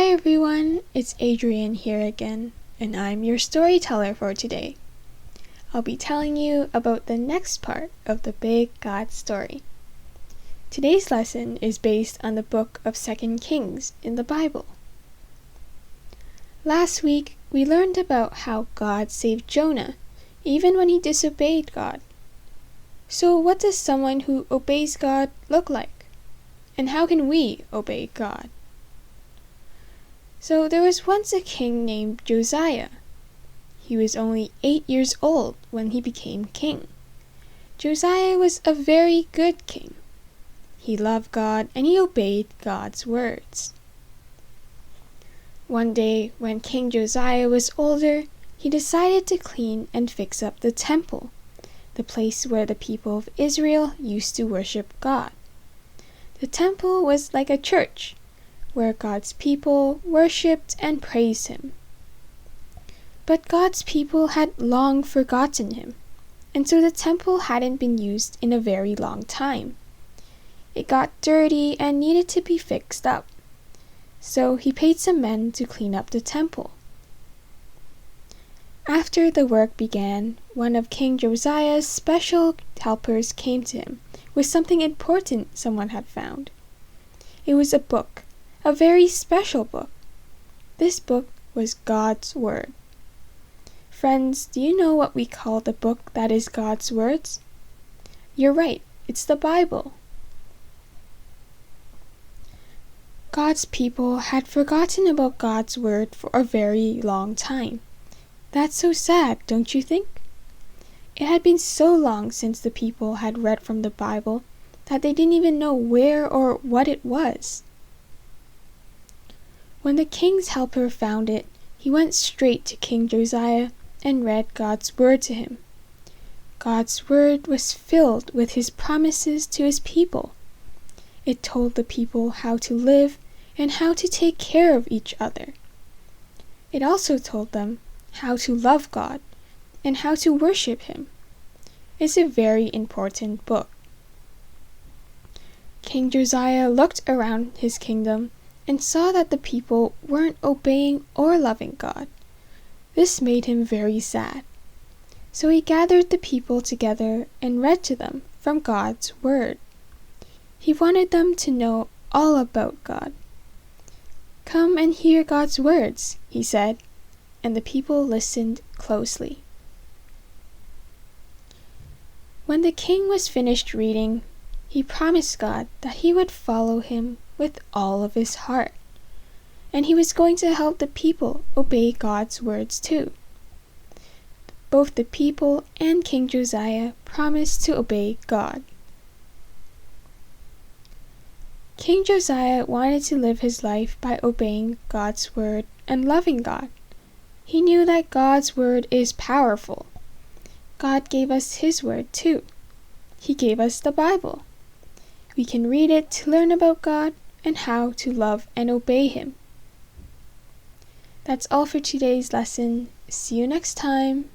Hi everyone, it's Adrian here again, and I'm your storyteller for today. I'll be telling you about the next part of the Big God story. Today's lesson is based on the book of 2 Kings in the Bible. Last week, we learned about how God saved Jonah, even when he disobeyed God. So what does someone who obeys God look like? And how can we obey God? So there was once a king named Josiah. He was only 8 years old when he became king. Josiah was a very good king. He loved God and he obeyed God's words. One day, when King Josiah was older, he decided to clean and fix up the temple, the place where the people of Israel used to worship God. The temple was like a church, where God's people worshipped and praised him. But God's people had long forgotten him, and so the temple hadn't been used in a very long time. It got dirty and needed to be fixed up, so he paid some men to clean up the temple. After the work began, one of King Josiah's special helpers came to him with something important someone had found. It was a book. A very special book. This book was God's Word. Friends, do you know what we call the book that is God's words? You're right, it's the Bible. God's people had forgotten about God's Word for a very long time. That's so sad, don't you think? It had been so long since the people had read from the Bible that they didn't even know where or what it was. When the king's helper found it, he went straight to King Josiah and read God's word to him. God's word was filled with his promises to his people. It told the people how to live and how to take care of each other. It also told them how to love God and how to worship him. It's a very important book. King Josiah looked around his kingdom and saw that the people weren't obeying or loving God. This made him very sad. So he gathered the people together and read to them from God's word. He wanted them to know all about God. "Come and hear God's words," he said, and the people listened closely. When the king was finished reading, he promised God that he would follow him with all of his heart, and he was going to help the people obey God's words too. Both the people and King Josiah promised to obey God. King Josiah wanted to live his life by obeying God's word and loving God. He knew that God's word is powerful. God gave us his word too. He gave us the Bible. We can read it to learn about God and how to love and obey him. That's all for today's lesson. See you next time.